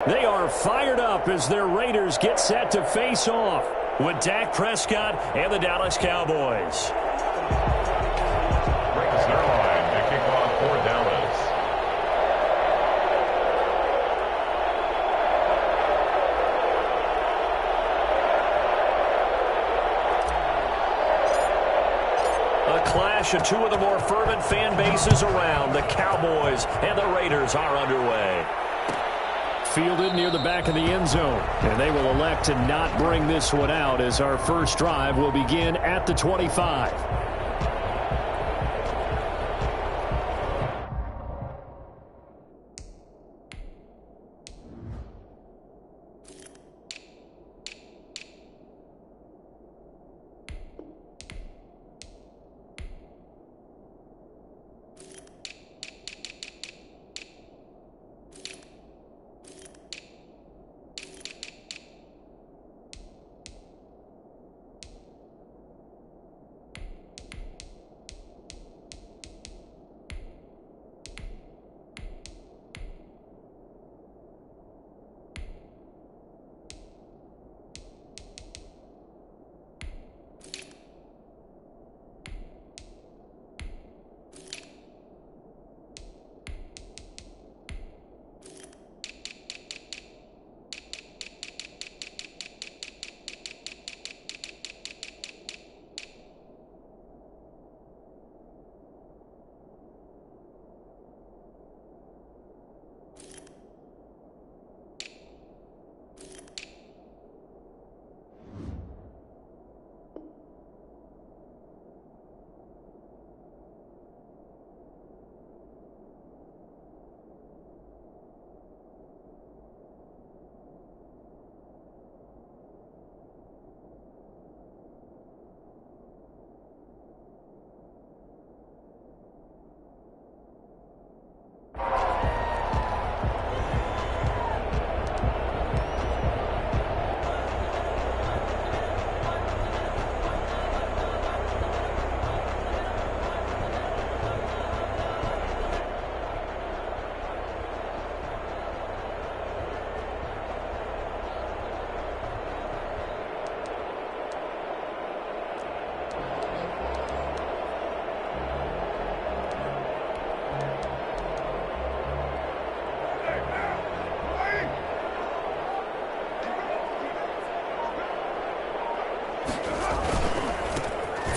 They are fired up as their Raiders get set to face off with Dak Prescott and the Dallas Cowboys. Brings their line to kick off for Dallas. A clash of two of the more fervent fan bases around. The Cowboys and the Raiders are underway. Fielded near the back of the end zone. And they will elect to not bring this one out as our first drive will begin at the 25.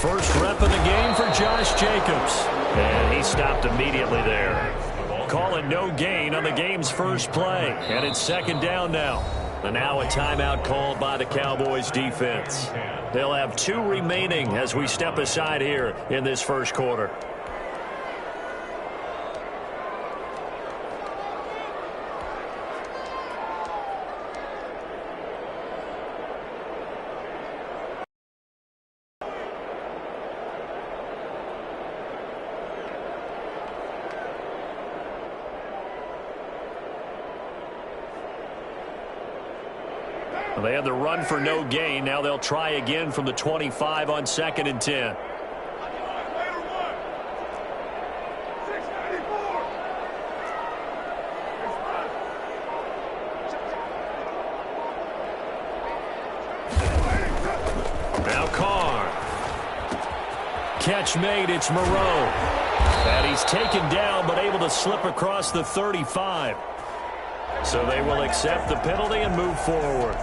First rep of the game for Josh Jacobs. And he stopped immediately there. Calling no gain on the game's first play. And it's second down now. And now a timeout called by the Cowboys defense. They'll have 2 remaining as we step aside here in this first quarter. They had the run for no gain. Now they'll try again from the 25 on 2nd and 10. Now Carr. Catch made. It's Moreau. And he's taken down but able to slip across the 35. So they will accept the penalty and move forward.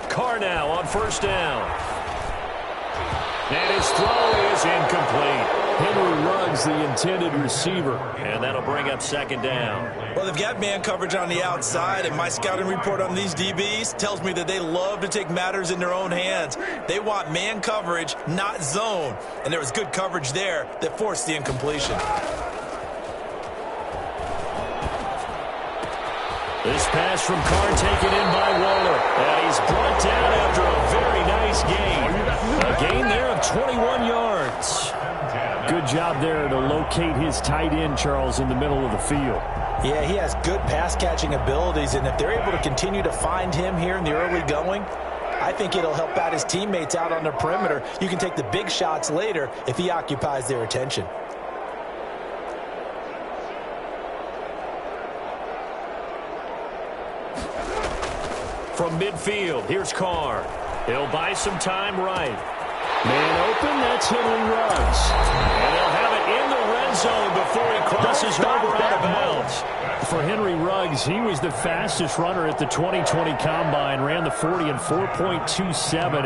Carr now on first down. And his throw is incomplete. Henry Ruggs, the intended receiver. And that'll bring up second down. Well, they've got man coverage on the outside, and my scouting report on these DBs tells me that they love to take matters in their own hands. They want man coverage, not zone. And there was good coverage there that forced the incompletion. This pass from Carr taken in by Waller. And he's brought down after a very nice gain. A gain there of 21 yards. Good job there to locate his tight end, Charles, in the middle of the field. Yeah, he has good pass-catching abilities, and if they're able to continue to find him here in the early going, I think it'll help out his teammates out on the perimeter. You can take the big shots later if he occupies their attention. From midfield, here's Carr. He'll buy some time right. Man open, that's Henry Ruggs. And they'll have it in the red zone before he crosses over out of bounds. For Henry Ruggs, he was the fastest runner at the 2020 Combine, ran the 40 in 4.27.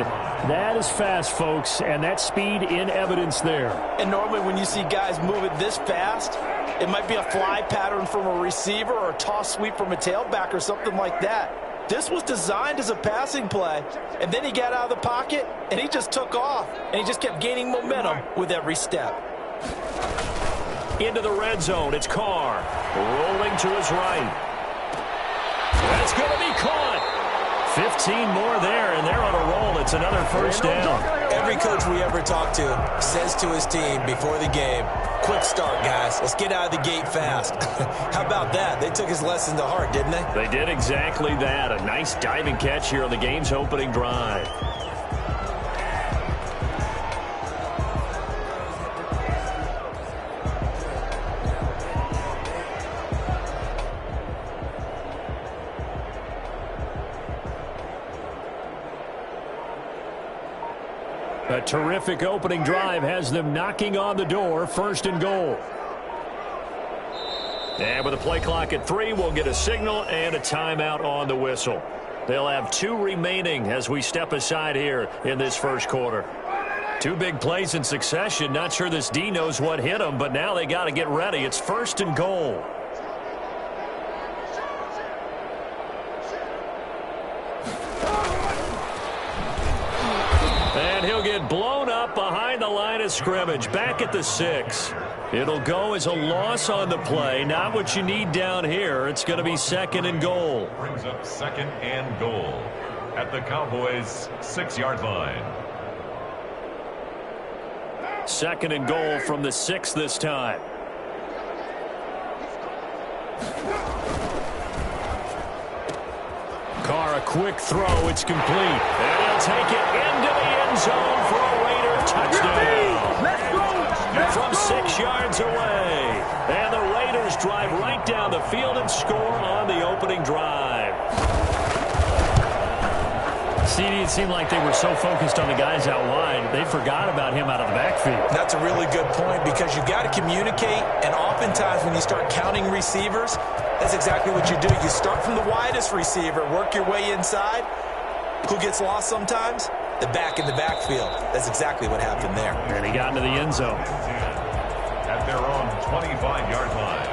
That is fast, folks, and that speed in evidence there. And normally when you see guys move it this fast, it might be a fly pattern from a receiver or a toss sweep from a tailback or something like that. This was designed as a passing play, and then he got out of the pocket, and he just took off, and he just kept gaining momentum with every step. Into the red zone, it's Carr, rolling to his right. That's going to be caught. 15 more there, and they're on a roll. It's another first down. Every coach we ever talk to says to his team before the game, quick start, guys. Let's get out of the gate fast. How about that? They took his lesson to heart, didn't they? They did exactly that. A nice diving catch here on the game's opening drive. A terrific opening drive has them knocking on the door, 1st and goal. And with a play clock at 3, we'll get a signal and a timeout on the whistle. They'll have 2 remaining as we step aside here in this first quarter. 2 big plays in succession. Not sure this D knows what hit them, but now they got to get ready. It's 1st and goal. And he'll get blown up behind the line of scrimmage, back at the 6. It'll go as a loss on the play, not what you need down here. It's going to be 2nd and goal. Brings up 2nd and goal at the Cowboys' 6-yard line. 2nd and goal from the 6 this time. Carr, a quick throw. It's complete. And he'll take it into the end zone for a Raider touchdown. Let's go. From 6 yards away. And the Raiders drive right down the field and score on the opening drive. CD, it seemed like they were so focused on the guys out wide, they forgot about him out of the backfield. That's a really good point because you've got to communicate, and oftentimes when you start counting receivers, that's exactly what you do. You start from the widest receiver, work your way inside. Who gets lost sometimes? The back in the backfield. That's exactly what happened there. And he got into the end zone. At their own 25-yard line.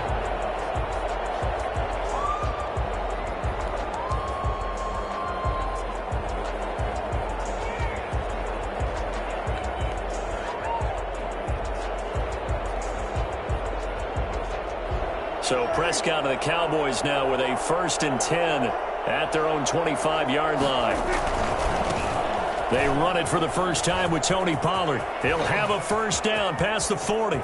So Prescott and the Cowboys now with a 1st and 10 at their own 25-yard line. They run it for the first time with Tony Pollard. He'll have a first down past the 40.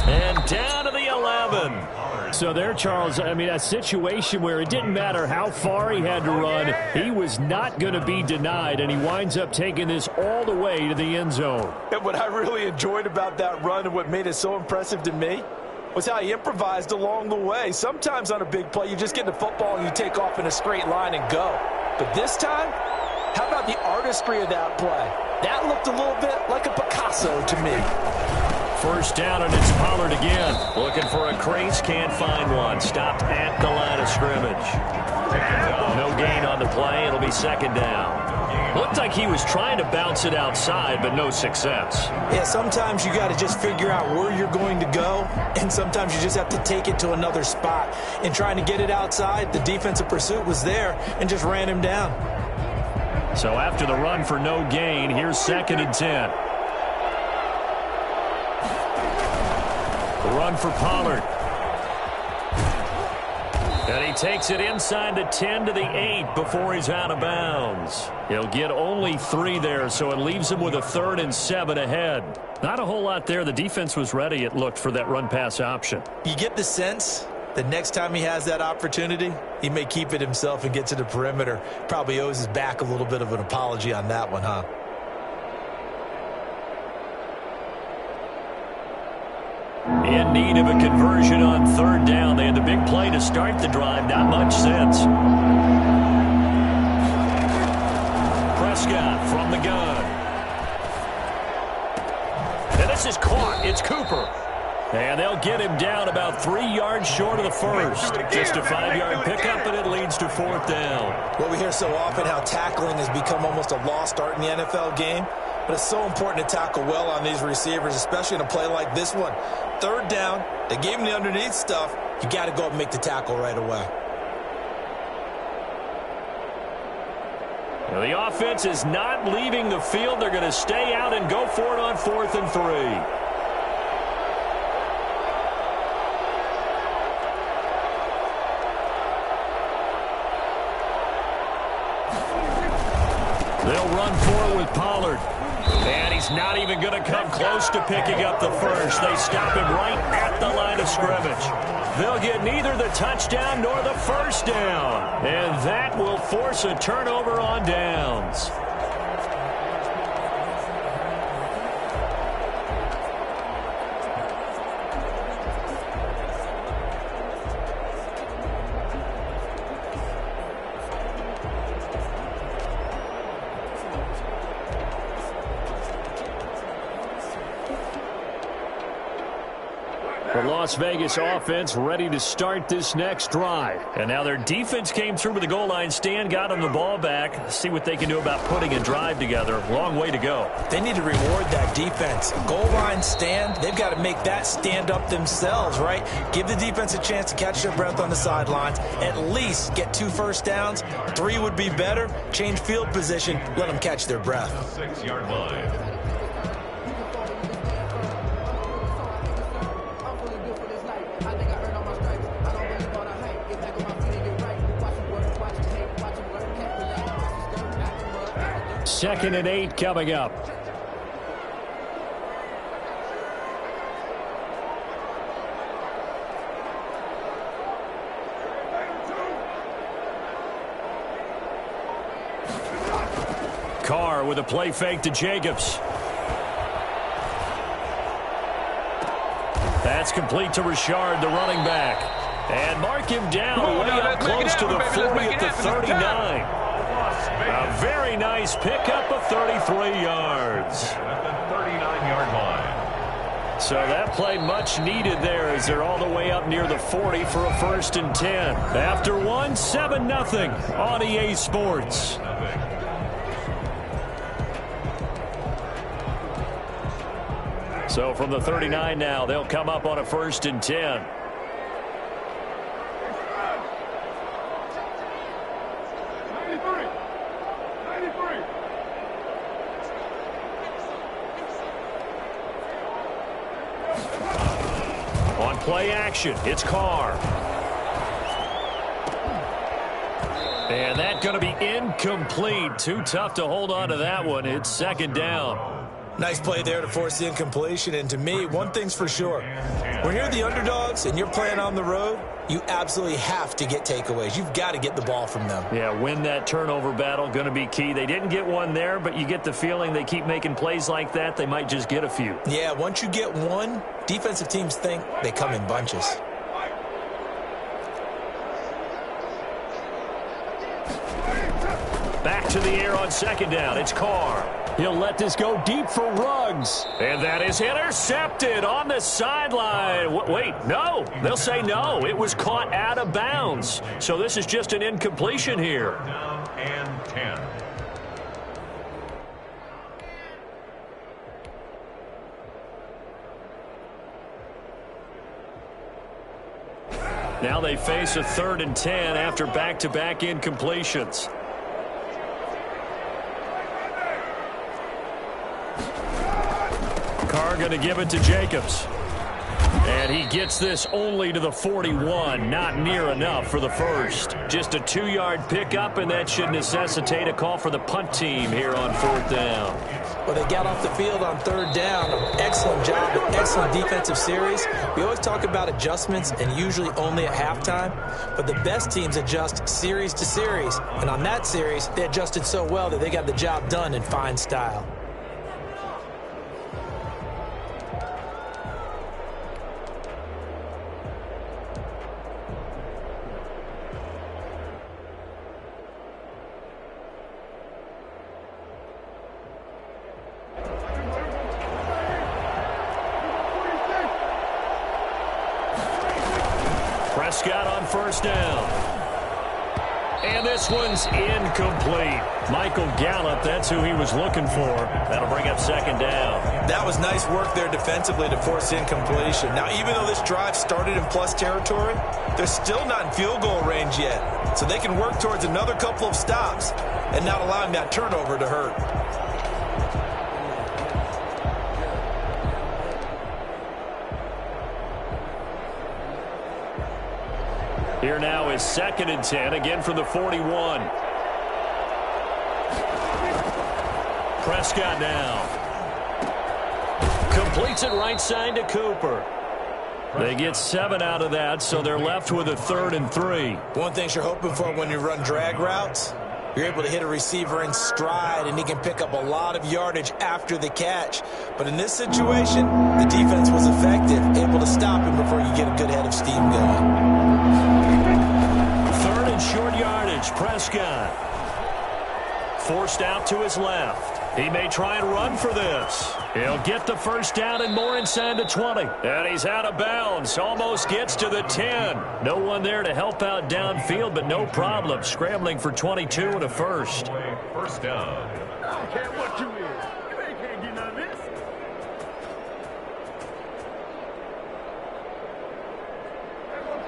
And down to the 11. So there, Charles, I mean, a situation where it didn't matter how far he had to run. He was not going to be denied, and he winds up taking this all the way to the end zone. And what I really enjoyed about that run and what made it so impressive to me was how he improvised along the way. Sometimes on a big play, you just get the football and you take off in a straight line and go. But this time, how about the artistry of that play? That looked a little bit like a Picasso to me. First down, and it's Pollard again. Looking for a crease, can't find one. Stopped at the line of scrimmage. No gain on the play. It'll be 2nd down. Looked like he was trying to bounce it outside, but no success. Yeah, sometimes you got to just figure out where you're going to go, and sometimes you just have to take it to another spot. In trying to get it outside, the defensive pursuit was there and just ran him down. So after the run for no gain, here's 2nd and 10. The run for Pollard. And he takes it inside the 10 to the 8 before he's out of bounds. He'll get only 3 there, so it leaves him with a 3rd and 7 ahead. Not a whole lot there. The defense was ready, it looked, for that run-pass option. You get the sense the next time he has that opportunity, he may keep it himself and get to the perimeter. Probably owes his back a little bit of an apology on that one, huh? In need of a conversion on 3rd down. They had the big play to start the drive. Not much since. Prescott from the gun. And this is caught. It's Cooper. And they'll get him down about 3 yards short of the first. Just a 5-yard pickup, and it leads to 4th down. Well, we hear so often how tackling has become almost a lost art in the NFL game. But it's so important to tackle well on these receivers, especially in a play like this one. 3rd down, they gave him the underneath stuff. You got to go up and make the tackle right away. Well, the offense is not leaving the field. They're going to stay out and go for it on 4th and 3. They'll run for it with Pollard. And he's not even going to come close to picking up the first. They stop him right at the line of scrimmage. They'll get neither the touchdown nor the first down. And that will force a turnover on downs. The Las Vegas offense ready to start this next drive. And now their defense came through with the goal line stand, got them the ball back. See what they can do about putting a drive together. Long way to go. They need to reward that defense. Goal line stand, they've got to make that stand up themselves, right? Give the defense a chance to catch their breath on the sidelines. At least get 2 first downs. 3 would be better. Change field position. Let them catch their breath. 6-yard line. Second and 8 coming up. Carr with a play fake to Jacobs. That's complete to Richard, the running back. And mark him down way up close to the 40 at the 39. A very nice pickup of 33 yards. At the 39-yard line. So that play much needed there as they're all the way up near the 40 for a 1st and 10. After one, 7-0 on EA Sports. So from the 39 now, they'll come up on a 1st and 10. On play action, it's Carr. And that's going to be incomplete. Too tough to hold on to that one. It's 2nd down. Nice play there to force the incompletion. And to me, one thing's for sure. When you're the underdogs and you're playing on the road, you absolutely have to get takeaways. You've got to get the ball from them. Yeah, win that turnover battle, going to be key. They didn't get one there, but you get the feeling they keep making plays like that, they might just get a few. Yeah, once you get one, defensive teams think they come in bunches. Back to the air on 2nd down. It's Carr. He'll let this go deep for Ruggs. And that is intercepted on the sideline. Wait, no. They'll say no. It was caught out of bounds. So this is just an incompletion here. Down and 10. Now they face a 3rd and 10 after back-to-back incompletions. Carr going to give it to Jacobs. And he gets this only to the 41, not near enough for the first. Just a 2-yard pickup, and that should necessitate a call for the punt team here on 4th down. Well, they got off the field on 3rd down. Excellent job, an excellent defensive series. We always talk about adjustments and usually only at halftime, but the best teams adjust series to series. And on that series, they adjusted so well that they got the job done in fine style. Prescott on 1st down. And this one's incomplete. Michael Gallup, that's who he was looking for. That'll bring up 2nd down. That was nice work there defensively to force incompletion. Now, even though this drive started in plus territory, they're still not in field goal range yet. So they can work towards another couple of stops and not allowing that turnover to hurt. Here now is 2nd and 10, again from the 41. Prescott now. Completes it right side to Cooper. They get 7 out of that, so they're left with a 3rd and 3. One thing you're hoping for when you run drag routes, you're able to hit a receiver in stride, and he can pick up a lot of yardage after the catch. But in this situation, the defense was effective, able to stop him before you get a good head of steam going. 3rd and short yardage, Prescott. Forced out to his left. He may try and run for this. He'll get the 1st down and more inside the 20. And he's out of bounds. Almost gets to the 10. No one there to help out downfield, but no problem. Scrambling for 22 and a 1st. 1st down. I don't care what you is. You ain't can't get none of this.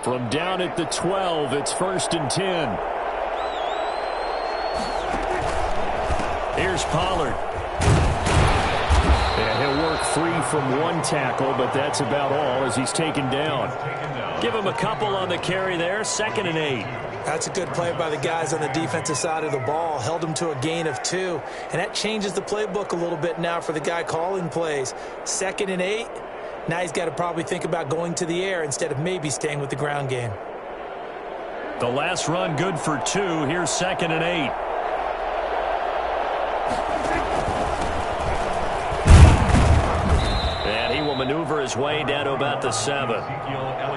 From down at the 12, it's 1st and 10. Here's Pollard. And he'll work free from 1 tackle, but that's about all as he's taken down. Give him a couple on the carry there, 2nd and 8. That's a good play by the guys on the defensive side of the ball. Held him to a gain of 2. And that changes the playbook a little bit now for the guy calling plays. 2nd and 8. Now he's got to probably think about going to the air instead of maybe staying with the ground game. The last run good for 2. Here's 2nd and 8. And he will maneuver his way down to about the 7.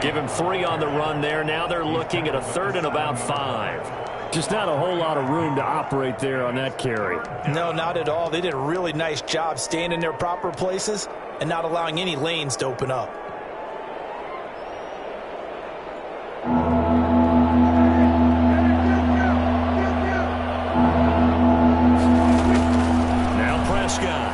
Give him 3 on the run there. Now they're looking at a 3rd and about 5. Just not a whole lot of room to operate there on that carry. No, not at all. They did a really nice job staying in their proper places and not allowing any lanes to open up. Now Prescott.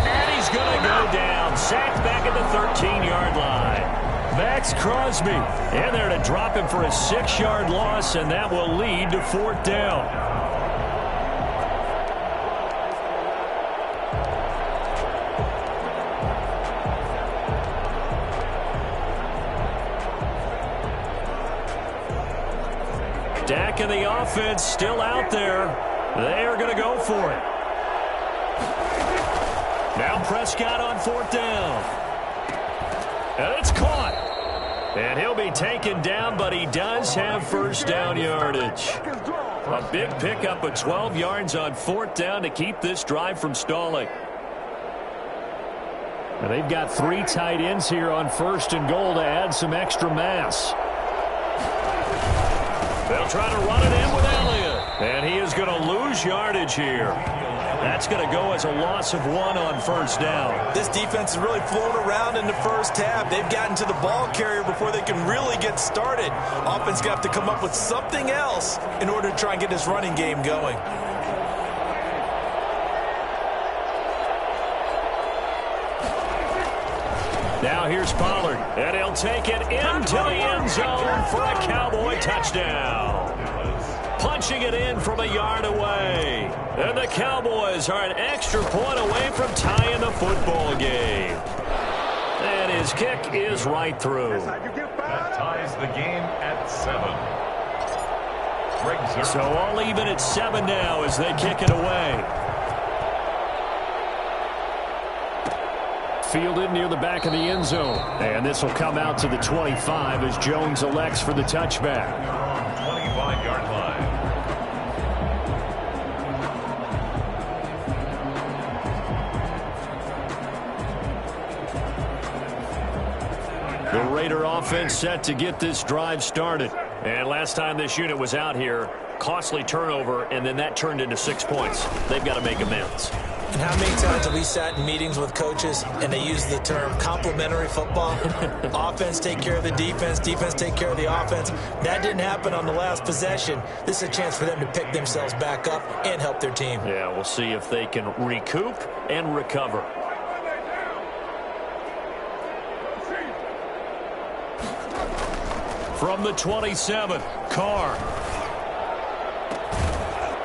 And he's going to go down. Sacked back at the 13-yard line. Max Crosby in there to drop him for a 6-yard loss, and that will lead to 4th down. Dak and the offense still out there. They are going to go for it. Now Prescott on 4th down. And it's caught. And he'll be taken down, but he does have 1st down yardage. A big pickup of 12 yards on 4th down to keep this drive from stalling. And they've got 3 tight ends here on 1st and goal to add some extra mass. They'll try to run it in with Elliott. And he is going to lose yardage here. That's going to go as a loss of 1 on 1st down. This defense has really flown around in the first half. They've gotten to the ball carrier before they can really get started. Offense going to have to come up with something else in order to try and get this running game going. Now here's Pollard, and he'll take it into the end zone for a Cowboy touchdown. Punching it in from a yard away. And the Cowboys are an extra point away from tying the football game. That his kick is right through. That ties the game at 7. So all even at 7 now as they kick it away. Fielded near the back of the end zone. And this will come out to the 25 as Jones elects for the touchback. 25-yard line. The Raider offense set to get this drive started. And last time this unit was out here, costly turnover, and then that turned into 6 points. They've got to make amends. And how many times have we sat in meetings with coaches and they use the term complementary football? Offense take care of the defense, defense take care of the offense. That didn't happen on the last possession. This is a chance for them to pick themselves back up and help their team. Yeah, we'll see if they can recoup and recover. From the 27, Carr.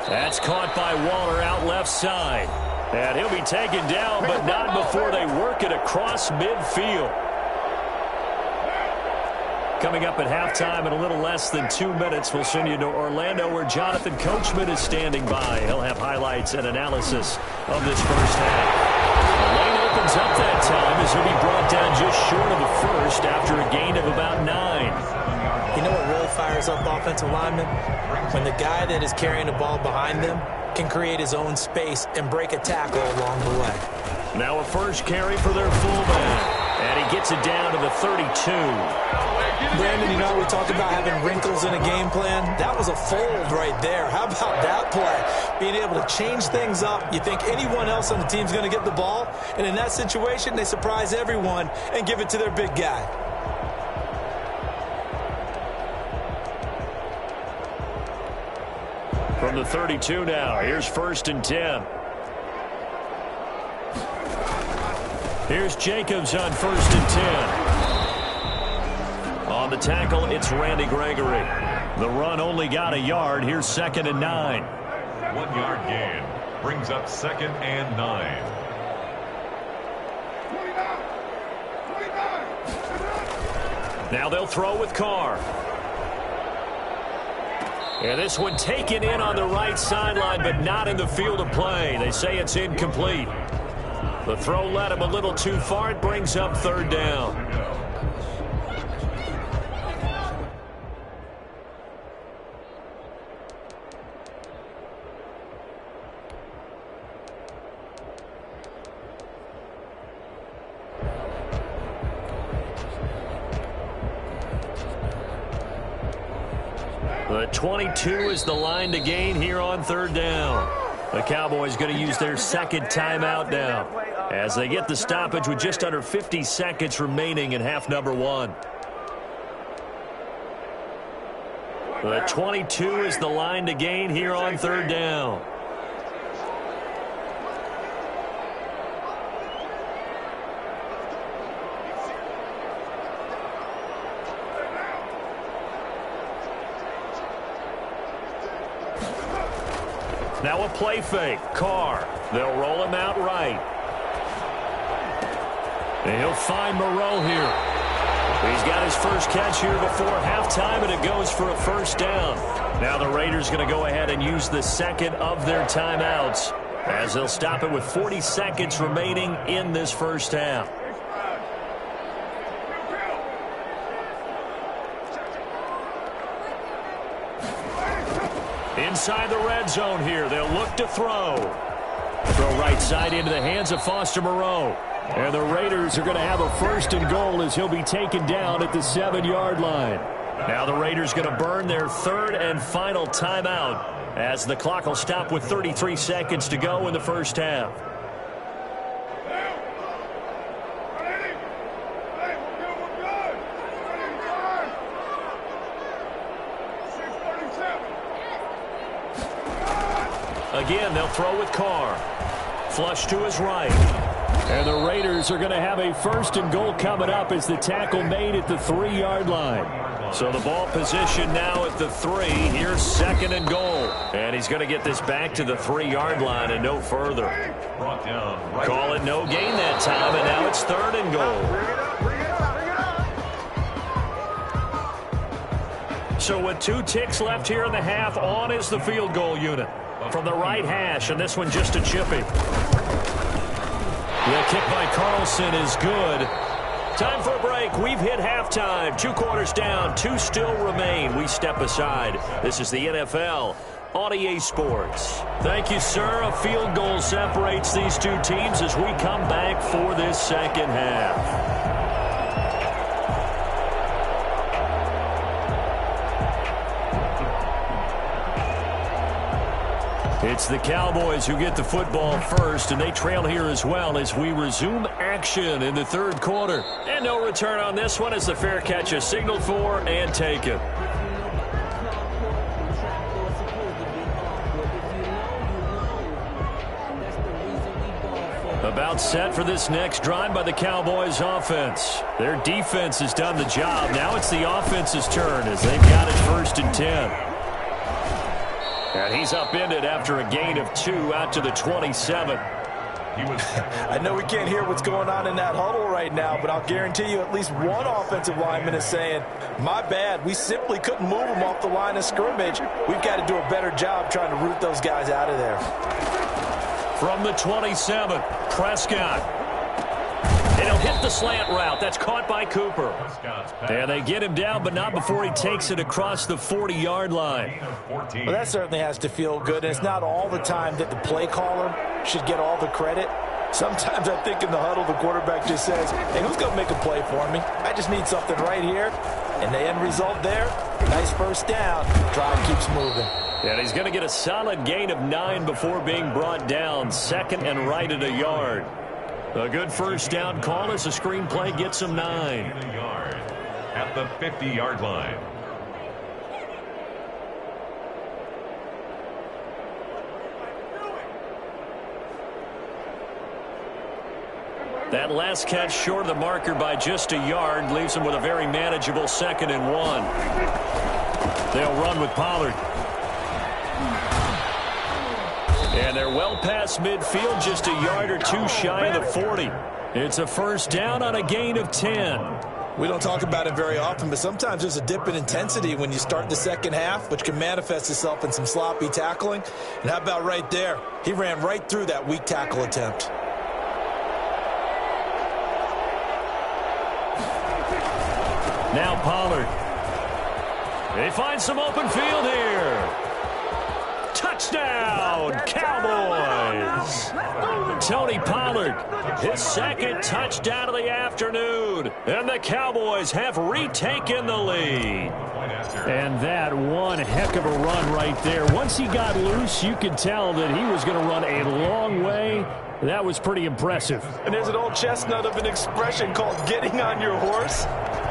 That's caught by Waller out left side. And he'll be taken down, but not before they work it across midfield. Coming up at halftime in a little less than 2 minutes, we'll send you to Orlando where Jonathan Coachman is standing by. He'll have highlights and analysis of this first half. The lane opens up that time as he'll be brought down just short of the first after a gain of about 9. You know what really fires up offensive linemen? When the guy that is carrying the ball behind them can create his own space and break a tackle along the way. Now a first carry for their fullback. And he gets it down to the 32. Brandon, you know, we talked about having wrinkles in a game plan. That was a fold right there. How about that play? Being able to change things up. You think anyone else on the team's going to get the ball, and in that situation, they surprise everyone and give it to their big guy. From the 32 now, here's 1st and 10. Here's Jacobs on 1st and 10. On the tackle, it's Randy Gregory. The run only got a yard. Here's 2nd and 9. 1-yard gain brings up 2nd and 9. Now they'll throw with Carr. And this one taken in on the right sideline, but not in the field of play. They say it's incomplete. The throw led him a little too far. It brings up 3rd down. The 22 is the line to gain here on 3rd down. The Cowboys going to use their 2nd timeout now as they get the stoppage with just under 50 seconds remaining in half number 1. The 22 is the line to gain here on 3rd down. Now a play fake. Carr. They'll roll him out right. And he'll find Moreau here. He's got his first catch here before halftime, and it goes for a 1st down. Now the Raiders going to go ahead and use the 2nd of their timeouts as they'll stop it with 40 seconds remaining in this first half. Inside the red zone here. They'll look to throw. Throw right side into the hands of Foster Moreau. And the Raiders are going to have a 1st and goal as he'll be taken down at the 7-yard line. Now the Raiders going to burn their 3rd and final timeout as the clock will stop with 33 seconds to go in the first half. Again, they'll throw with Carr. Flush to his right. And the Raiders are going to have a 1st and goal coming up as the tackle made at the 3-yard line. So the ball position now at the 3. Here's 2nd and goal. And he's going to get this back to the 3-yard line and no further. Brought down. Right. Call it no gain that time, and now it's 3rd and goal. So with 2 ticks left here in the half, on is the field goal unit. From the right hash, and this one just a chippy. The kick by Carlson is good. Time for a break. We've hit halftime. 2 quarters down. 2 still remain. We step aside. This is the NFL on EA Sports. Thank you, sir. A field goal separates these 2 teams as we come back for this second half. It's the Cowboys who get the football first, and they trail here as well as we resume action in the 3rd quarter. And no return on this one as the fair catch is signaled for and taken. About set for this next drive by the Cowboys offense. Their defense has done the job. Now it's the offense's turn as they've got it 1st and 10. And he's upended after a gain of 2 out to the 27. I know we can't hear what's going on in that huddle right now, but I'll guarantee you at least one offensive lineman is saying, my bad, we simply couldn't move them off the line of scrimmage. We've got to do a better job trying to root those guys out of there. From the 27, Prescott. And he'll hit the slant route. That's caught by Cooper. And they get him down, but not before he takes it across the 40-yard line. Well, that certainly has to feel good. And it's not all the time that the play caller should get all the credit. Sometimes I think in the huddle, the quarterback just says, hey, who's going to make a play for me? I just need something right here. And the end result there, nice first down. Drive keeps moving. And he's going to get a solid gain of 9 before being brought down. 2nd and right at a yard. A good first down call as the screenplay gets him 9. At the 50-yard line. That last catch short of the marker by just a yard leaves him with a very manageable 2nd and 1. They'll run with Pollard. And they're well past midfield, just a yard or 2 shy of the 40. It's a first down on a gain of 10. We don't talk about it very often, but sometimes there's a dip in intensity when you start the second half, which can manifest itself in some sloppy tackling. And how about right there? He ran right through that weak tackle attempt. Now Pollard. They find some open field here. Touchdown, Cowboys! Tony Pollard, his 2nd touchdown of the afternoon. And the Cowboys have retaken the lead. And that one heck of a run right there. Once he got loose, you could tell that he was going to run a long way. That was pretty impressive. And there's an old chestnut of an expression called getting on your horse.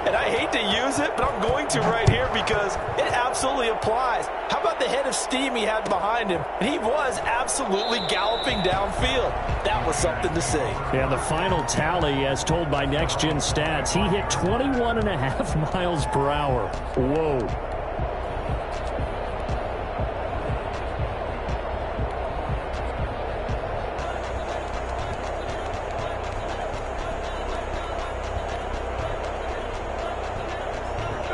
And I hate to use it, but I'm going to right here because it absolutely applies. How about the head of steam he had behind him? And he was absolutely galloping downfield. That was something to see. Yeah, the final tally, as told by Next Gen Stats, he hit 21.5 miles per hour. Whoa.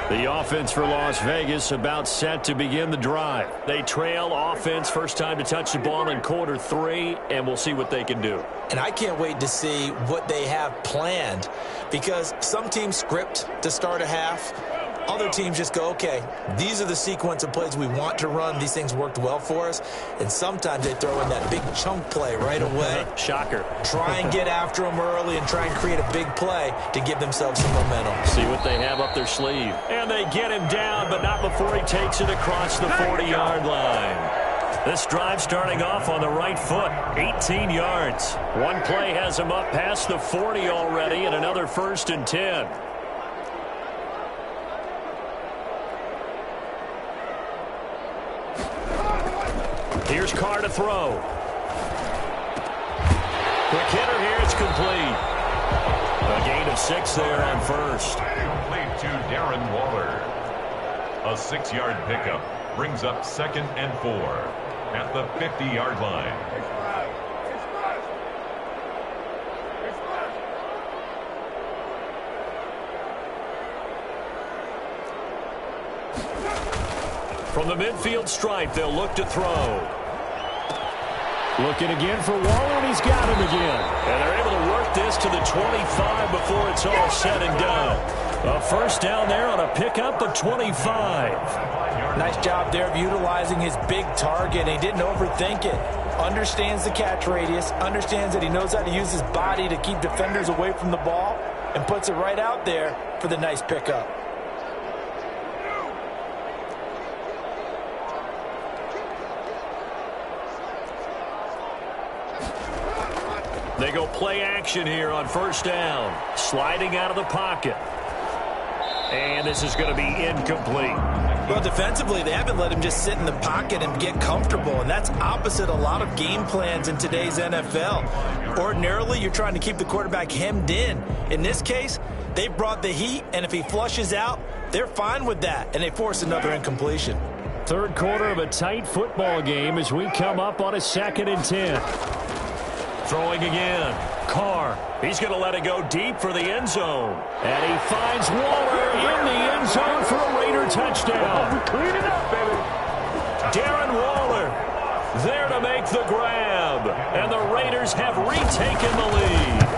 The offense for Las Vegas about set to begin the drive. They trail offense, first time to touch the ball in quarter 3, and we'll see what they can do. And I can't wait to see what they have planned because some teams script to start a half. Other teams just go, okay, these are the sequence of plays we want to run. These things worked well for us. And sometimes they throw in that big chunk play right away. Shocker. Try and get after them early and try and create a big play to give themselves some momentum. See what they have up their sleeve. And they get him down, but not before he takes it across the 40-yard line. This drive starting off on the right foot, 18 yards. One play has him up past the 40 already, and another 1st and 10. Here's Carr to throw. Quick hitter here, it's complete. A gain of 6 there on first. Complete to Darren Waller. A 6-yard pickup brings up 2nd and 4 at the 50-yard line. From the midfield stripe, they'll look to throw. Looking again for Waller, and he's got him again. And they're able to work this to the 25 before it's all said and done. A first down there on a pickup of 25. Nice job there of utilizing his big target. He didn't overthink it. Understands the catch radius, understands that he knows how to use his body to keep defenders away from the ball, and puts it right out there for the nice pickup. They go play action here on first down. Sliding out of the pocket. And this is going to be incomplete. Well, defensively, they haven't let him just sit in the pocket and get comfortable, and that's opposite a lot of game plans in today's NFL. Ordinarily, you're trying to keep the quarterback hemmed in. In this case, they brought the heat, and if he flushes out, they're fine with that, and they force another incompletion. Third quarter of a tight football game as we come up on a 2nd and 10. Throwing again. Carr. He's going to let it go deep for the end zone. And he finds Waller in the end zone for a Raider touchdown. Clean it up, baby. Darren Waller there to make the grab. And the Raiders have retaken the lead.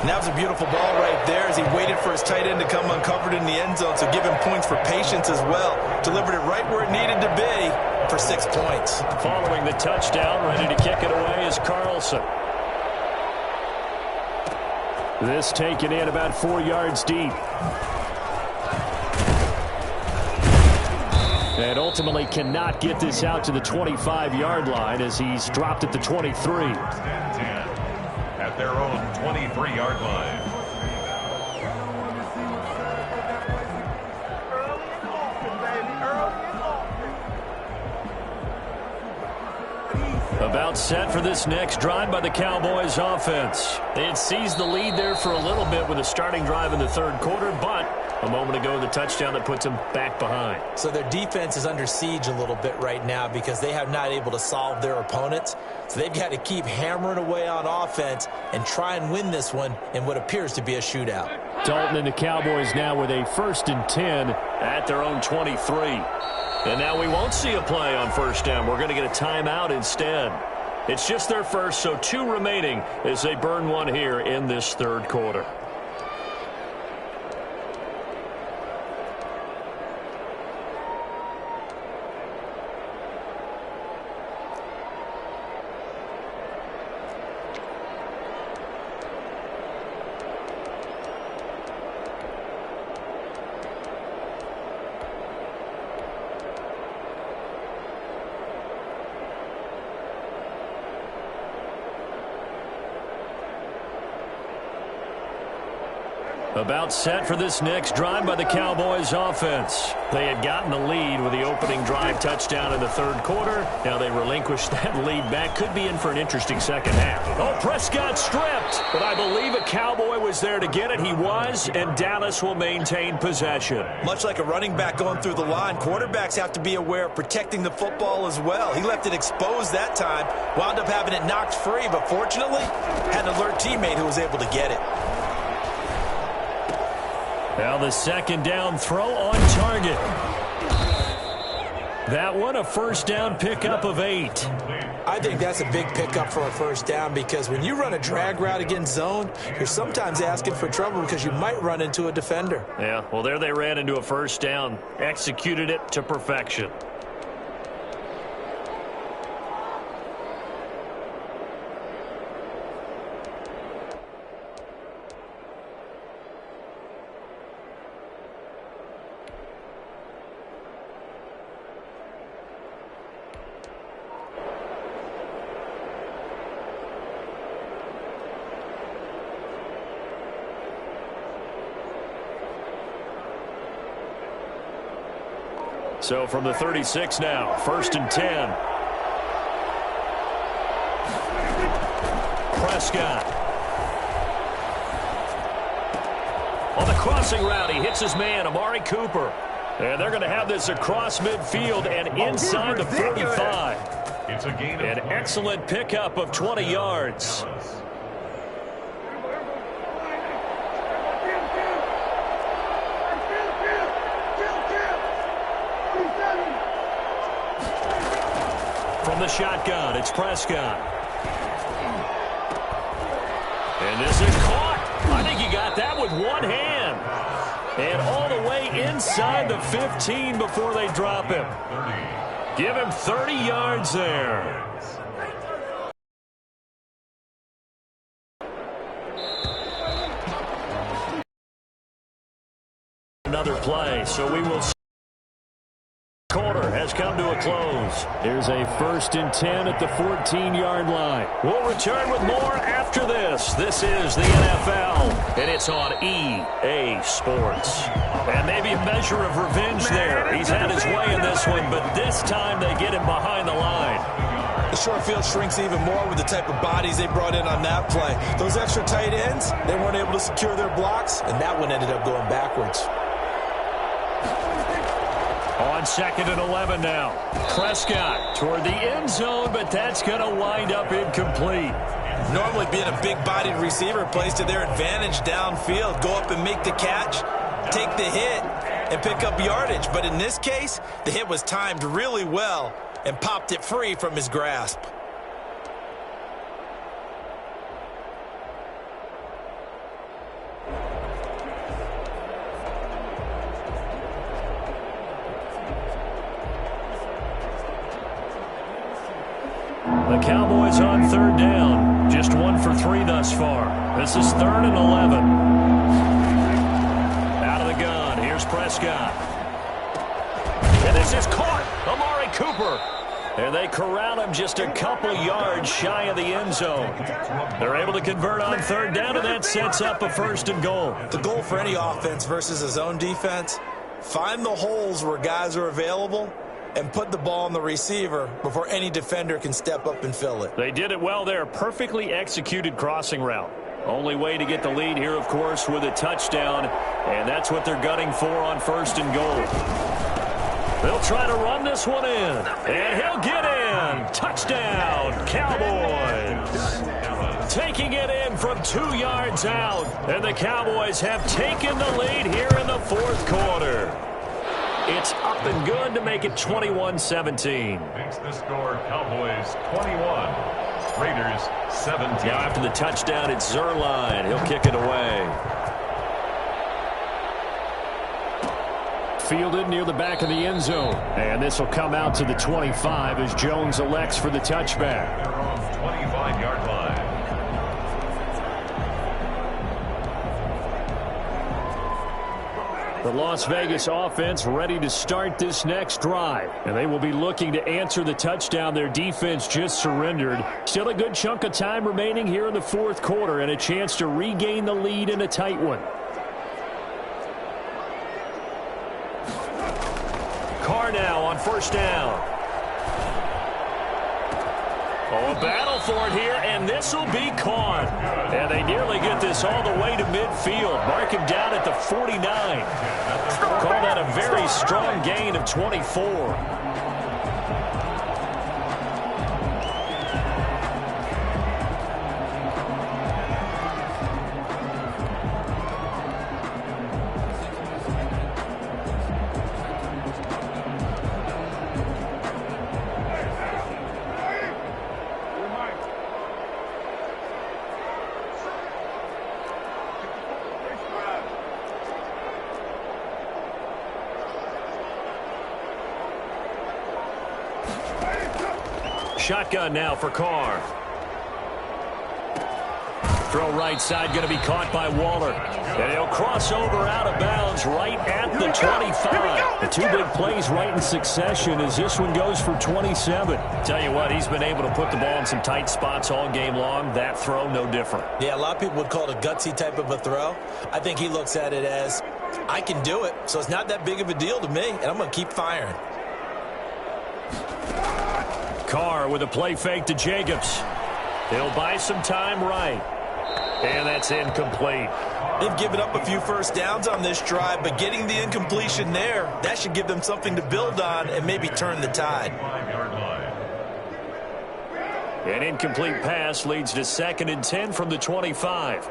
And that was a beautiful ball right there as he waited for his tight end to come uncovered in the end zone, so give him points for patience as well. Delivered it right where it needed to be for 6 points. Following the touchdown, ready to kick it away is Carlson. This taken in about 4 yards deep. And ultimately cannot get this out to the 25-yard line as he's dropped at the 23. At their own 23-yard line. About set for this next drive by the Cowboys offense. They had seized the lead there for a little bit with a starting drive in the third quarter, but a moment ago the touchdown that puts them back behind. So their defense is under siege a little bit right now because they have not able to solve their opponents. So they've got to keep hammering away on offense and try and win this one in what appears to be a shootout. Dalton and the Cowboys now with a 1st and 10 at their own 23. And now we won't see a play on first down. We're going to get a timeout instead. It's just their first, so 2 remaining as they burn one here in this third quarter. About set for this next drive by the Cowboys offense. They had gotten the lead with the opening drive touchdown in the third quarter. Now they relinquished that lead back. Could be in for an interesting second half. Oh, Prescott stripped. But I believe a Cowboy was there to get it. He was, and Dallas will maintain possession. Much like a running back going through the line, quarterbacks have to be aware of protecting the football as well. He left it exposed that time, wound up having it knocked free, but fortunately had an alert teammate who was able to get it. Now the second down throw on target. That one a first down pickup of 8. I think that's a big pickup for a first down because when you run a drag route against zone, you're sometimes asking for trouble because you might run into a defender. Yeah, well, there they ran into a first down. Executed it to perfection. So from the 36 now, 1st and 10. Prescott. On the crossing route, he hits his man, Amari Cooper. And they're going to have this across midfield and inside the 45. It's a gain of An excellent pickup of 20 yards. From the shotgun, it's Prescott. And this is caught. I think he got that with one hand. And all the way inside the 15 before they drop him. Give him 30 yards there. Another play, so we will see. Quarter has come to a close. Here's a 1st and 10 at the 14-yard line. We'll return with more after this. This is the NFL, and it's on EA Sports. And maybe a measure of revenge there. He's had his way in this one, but this time they get him behind the line. The short field shrinks even more with the type of bodies they brought in on that play. Those extra tight ends, they weren't able to secure their blocks, and that one ended up going backwards. On 2nd and 11 now. Prescott toward the end zone, but that's going to wind up incomplete. Normally being a big-bodied receiver plays to their advantage downfield. Go up and make the catch, take the hit, and pick up yardage. But in this case, the hit was timed really well and popped it free from his grasp. The Cowboys on 3rd down. Just 1 for 3 thus far. This is 3rd and 11. Out of the gun. Here's Prescott. And this is caught. Amari Cooper. And they corral him just a couple yards shy of the end zone. They're able to convert on 3rd down, and that sets up a 1st and goal. The goal for any offense versus a zone defense, find the holes where guys are available and put the ball on the receiver before any defender can step up and fill it. They did it well there. Perfectly executed crossing route. Only way to get the lead here, of course, with a touchdown, and that's what they're gunning for on 1st and goal. They'll try to run this one in, and he'll get in. Touchdown, Cowboys. Taking it in from 2 yards out, and the Cowboys have taken the lead here in the 4th quarter. It's up and good to make it 21-17. Makes the score Cowboys 21, Raiders 17. Now after the touchdown, it's Zerline. He'll kick it away. Fielded near the back of the end zone. And this will come out to the 25 as Jones elects for the touchback. They're on the 25-yard line. The Las Vegas offense ready to start this next drive. And they will be looking to answer the touchdown their defense just surrendered. Still a good chunk of time remaining here in the 4th quarter and a chance to regain the lead in a tight one. Carr now on 1st down. Oh, a battle for it here, and this will be caught. And they nearly get this all the way to midfield. Mark him down at the 49. Call that a very strong gain of 24. Shotgun now for Carr. Throw right side going to be caught by Waller. And he'll cross over out of bounds right at the 25. The 2 big plays right in succession as this one goes for 27. Tell you what, he's been able to put the ball in some tight spots all game long. That throw, no different. Yeah, a lot of people would call it a gutsy type of a throw. I think he looks at it as, I can do it, so it's not that big of a deal to me, and I'm going to keep firing. Carr with a play fake to Jacobs. He'll buy some time right. And that's incomplete. They've given up a few first downs on this drive, but getting the incompletion there, that should give them something to build on and maybe turn the tide. 5-yard line. An incomplete pass leads to 2nd and 10 from the 25.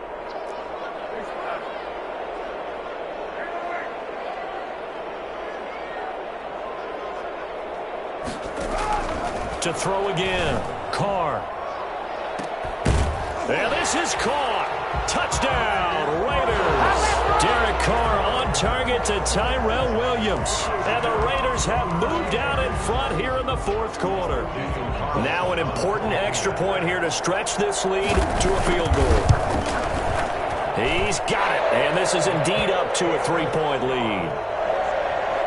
to throw again. Carr. And this is caught. Touchdown, Raiders. Derek Carr on target to Tyrell Williams. And the Raiders have moved out in front here in the fourth quarter. Now an important extra point here to stretch this lead to a field goal. He's got it. And this is indeed up to a 3-point lead.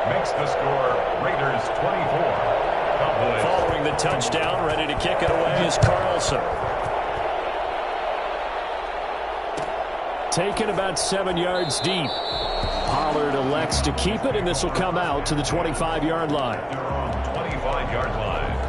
Makes the score Raiders 24. Cowboys. Following the touchdown, ready to kick it away is Carlson. Taken about 7 yards deep. Pollard elects to keep it, and this will come out to the 25-yard line. 25-yard line.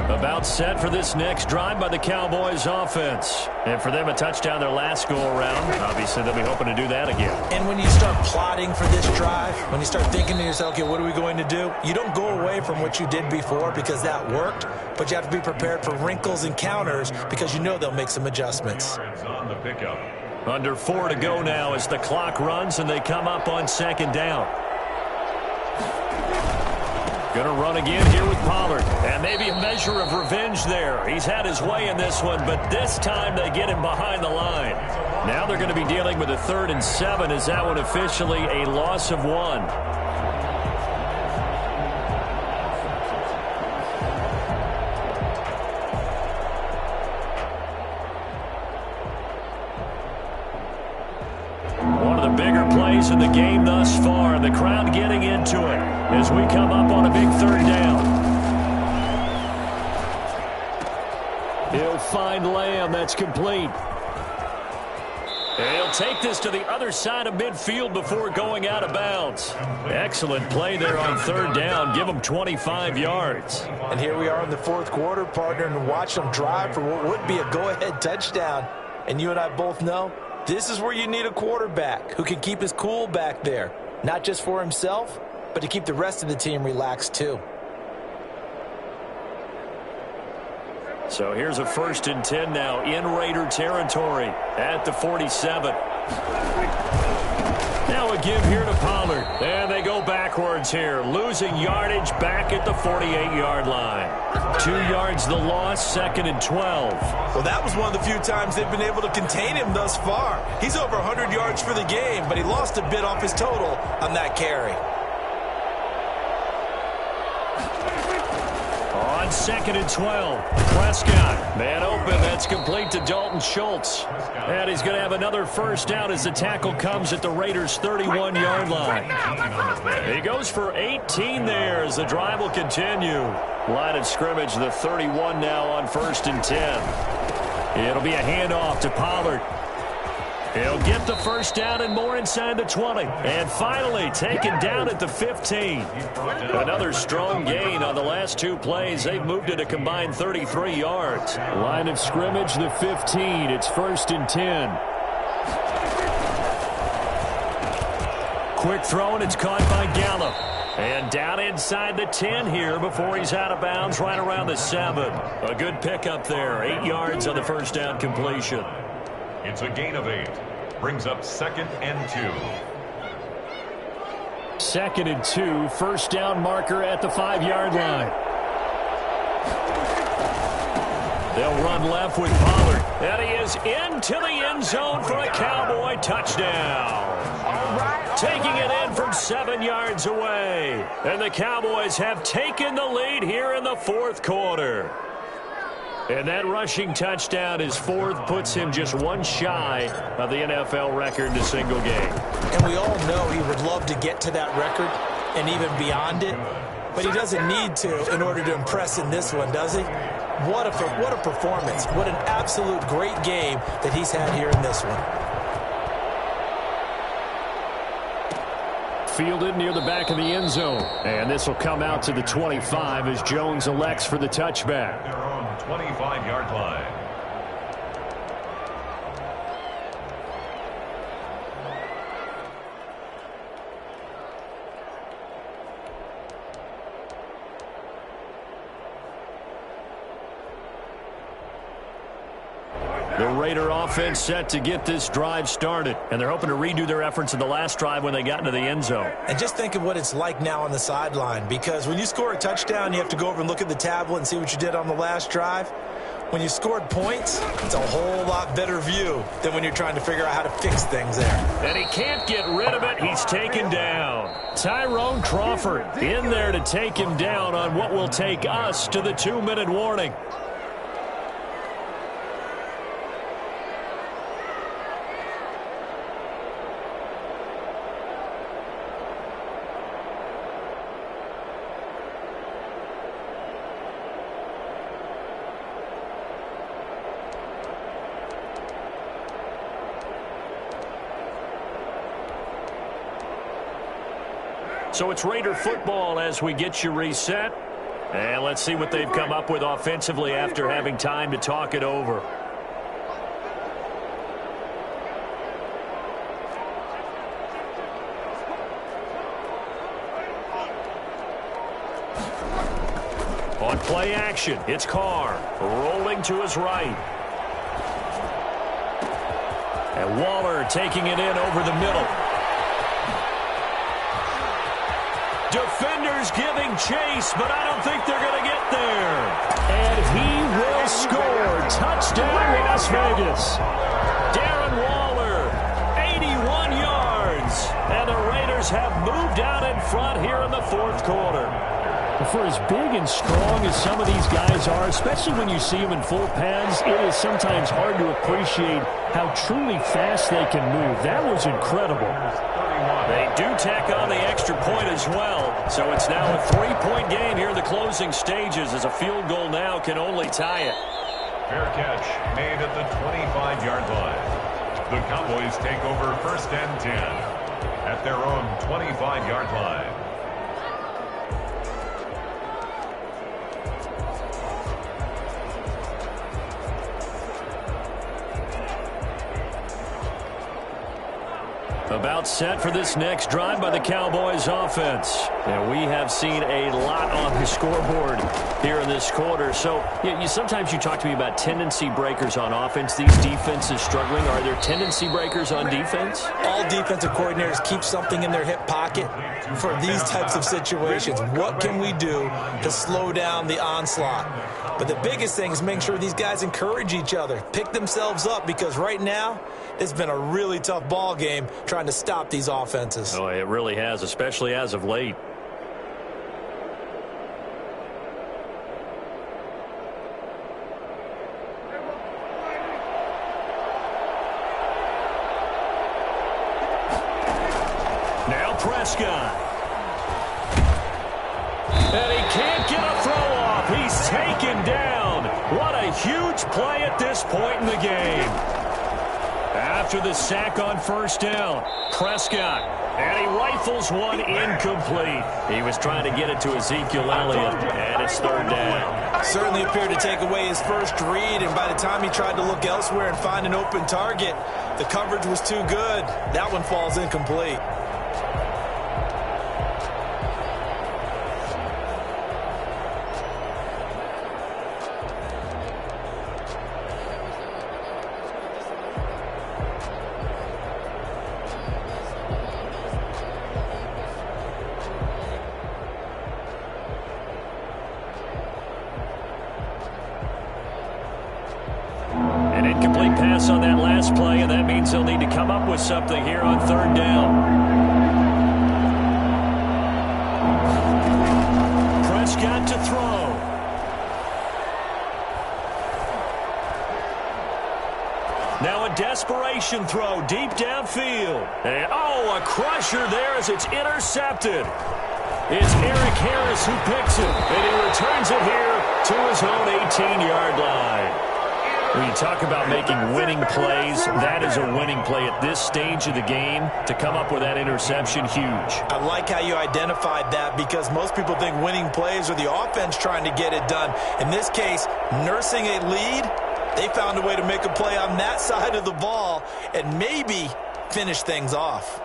About set for this next drive by the Cowboys offense. And for them, a touchdown their last go-around. Obviously, they'll be hoping to do that again. And when you start plotting for this drive, when you start thinking to yourself, okay, what are we going to do? You don't go away from what you did before because that worked, but you have to be prepared for wrinkles and counters because you know they'll make some adjustments. On the pickup. Under 4 to go now as the clock runs and they come up on second down. Going to run again here with Pollard. And maybe a measure of revenge there. He's had his way in this one, but this time they get him behind the line. Now they're going to be dealing with a 3rd and 7 as that one officially a loss of 1. In the game thus far, the crowd getting into it as we come up on a big 3rd down. He'll find Lamb. That's complete. And he'll take this to the other side of midfield before going out of bounds. Excellent play there on 3rd down. Give them 25 yards. And here we are in the fourth quarter, partner, and watch them drive for what would be a go-ahead touchdown. And you and I both know this is where you need a quarterback who can keep his cool back there, not just for himself, but to keep the rest of the team relaxed too. So here's a 1st and 10 now in Raider territory at the 47. Now a give here to Pollard. And they go backwards here, losing yardage back at the 48-yard line. 2 yards the loss, 2nd and 12. Well, that was one of the few times they've been able to contain him thus far. He's over 100 yards for the game, but he lost a bit off his total on that carry. On 2nd and 12, Prescott, man open, that's complete to Dalton Schultz. And he's going to have another 1st down as the tackle comes at the Raiders' 31-yard line. He goes for 18 there as the drive will continue. Line of scrimmage, the 31 now on 1st and 10. It'll be a handoff to Pollard. He'll get the 1st down and more inside the 20. And finally taken down at the 15. Another strong gain on the last 2 plays. They've moved it a combined 33 yards. Line of scrimmage, the 15. It's 1st and 10. Quick throw, and it's caught by Gallup. And down inside the 10 here before he's out of bounds right around the 7. A good pickup there. 8 yards on the 1st down completion. It's a gain of 8. Brings up 2nd and 2. 2nd and 2. 1st down marker at the 5-yard line. They'll run left with Pollard. And he is into the end zone for a Cowboy touchdown. Taking it in from 7 yards away. And the Cowboys have taken the lead here in the fourth quarter. And that rushing touchdown, his 4th, puts him just 1 shy of the NFL record in a single game. And we all know he would love to get to that record and even beyond it, but he doesn't need to in order to impress in this one, does he? What a performance. What an absolute great game that he's had here in this one. Fielded near the back of the end zone. And this will come out to the 25 as Jones elects for the touchback. They're on the 25-yard line. The Raider offense set to get this drive started, and they're hoping to redo their efforts in the last drive when they got into the end zone. And just think of what it's like now on the sideline, because when you score a touchdown, you have to go over and look at the tablet and see what you did on the last drive. When you scored points, it's a whole lot better view than when you're trying to figure out how to fix things there. And he can't get rid of it. He's taken down. Tyrone Crawford in there to take him down on what will take us to the 2-minute warning. So it's Raider football as we get you reset. And let's see what they've come up with offensively after having time to talk it over. On play action, it's Carr rolling to his right. And Waller taking it in over the middle. Defenders giving chase, but I don't think they're going to get there. And he will score. Touchdown, Las Vegas. Darren Waller, 81 yards. And the Raiders have moved out in front here in the fourth quarter. For as big and strong as some of these guys are, especially when you see them in full pads, it is sometimes hard to appreciate how truly fast they can move. That was incredible. They do tack on the extra point as well. So it's now a 3-point game here in the closing stages, as a field goal now can only tie it. Fair catch made at the 25-yard line. The Cowboys take over 1st and 10 at their own 25-yard line. About set for this next drive by the Cowboys offense. And we have seen a lot on the scoreboard here in this quarter. So sometimes you talk to me about tendency breakers on offense. These defenses struggling. Are there tendency breakers on defense? All defensive coordinators keep something in their hip pocket for these types of situations. What can we do to slow down the onslaught? But the biggest thing is making sure these guys encourage each other, pick themselves up, because right now it's been a really tough ball game trying to stop these offenses. Oh, it really has, especially as of late. Now Prescott. And he can't get a throw off. He's taken down. What a huge play at this point in the game. After the sack on 1st down, Prescott, and he rifles one incomplete. He was trying to get it to Ezekiel Elliott, and it's 3rd down. Certainly appeared to take away his first read, and by the time he tried to look elsewhere and find an open target, the coverage was too good. That one falls incomplete. Incomplete pass on that last play, and that means he'll need to come up with something here on 3rd down. Prescott to throw. Now a desperation throw deep downfield. And, a crusher there as it's intercepted. It's Eric Harris who picks it, and he returns it here to his own 18-yard line. When you talk about making winning plays, that is a winning play at this stage of the game. To come up with that interception, huge. I like how you identified that, because most people think winning plays are the offense trying to get it done. In this case, nursing a lead, they found a way to make a play on that side of the ball and maybe finish things off.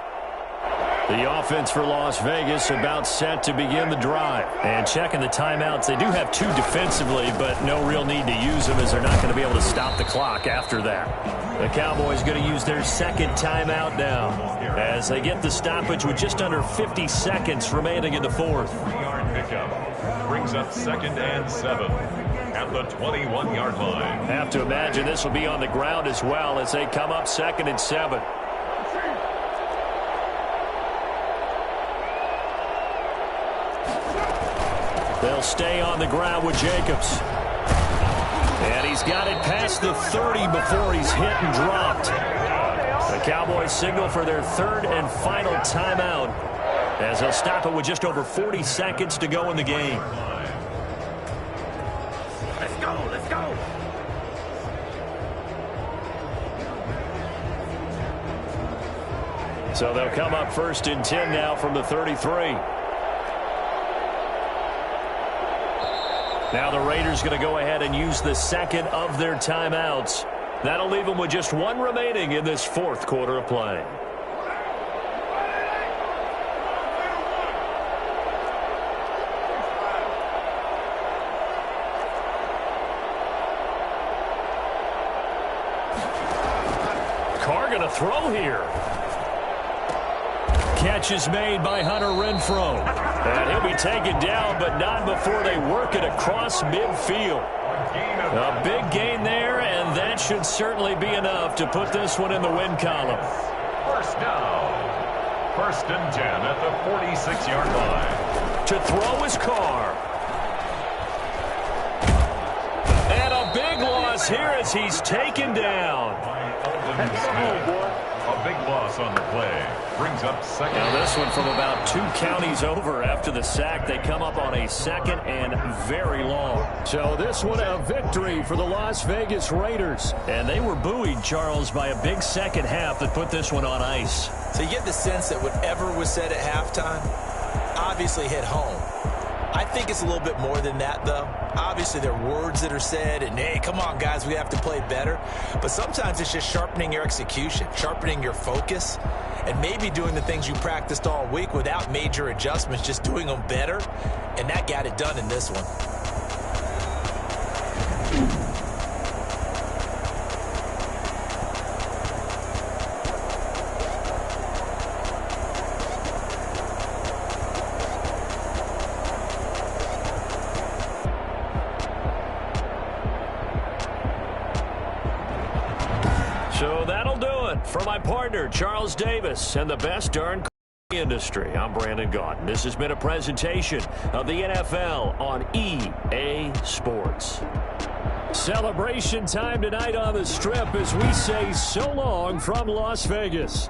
The offense for Las Vegas about set to begin the drive. And checking the timeouts, they do have 2 defensively, but no real need to use them as they're not going to be able to stop the clock after that. The Cowboys going to use their second timeout now as they get the stoppage with just under 50 seconds remaining in the fourth. 3-yard pickup brings up 2nd and 7 at the 21-yard line. Have to imagine this will be on the ground as well as they come up 2nd and 7. They'll stay on the ground with Jacobs. And he's got it past the 30 before he's hit and dropped. The Cowboys signal for their 3rd and final timeout as they'll stop it with just over 40 seconds to go in the game. Let's go, let's go. So they'll come up 1st and 10 now from the 33. Now the Raiders going to go ahead and use the 2nd of their timeouts. That'll leave them with just 1 remaining in this 4th quarter of play. Carr going to throw here. Catch is made by Hunter Renfrow. And he'll be taken down, but not before they work it across midfield. A big gain there, and that should certainly be enough to put this one in the win column. First down. 1st and 10 at the 46-yard line. To throw is Carr. And a big loss here as he's taken down. A big loss on the play. Brings up 2nd. Now this one from about 2 counties over after the sack. They come up on a 2nd and very long. So this one a victory for the Las Vegas Raiders. And they were buoyed, Charles, by a big second half that put this one on ice. So you get the sense that whatever was said at halftime obviously hit home. I think it's a little bit more than that, though. Obviously, there are words that are said, and, hey, come on, guys, we have to play better. But sometimes it's just sharpening your execution, sharpening your focus, and maybe doing the things you practiced all week without major adjustments, just doing them better, and that got it done in this one. So that'll do it for my partner, Charles Davis, and the best darn industry. I'm Brandon Gaudin. This has been a presentation of the NFL on EA Sports. Celebration time tonight on the Strip as we say so long from Las Vegas.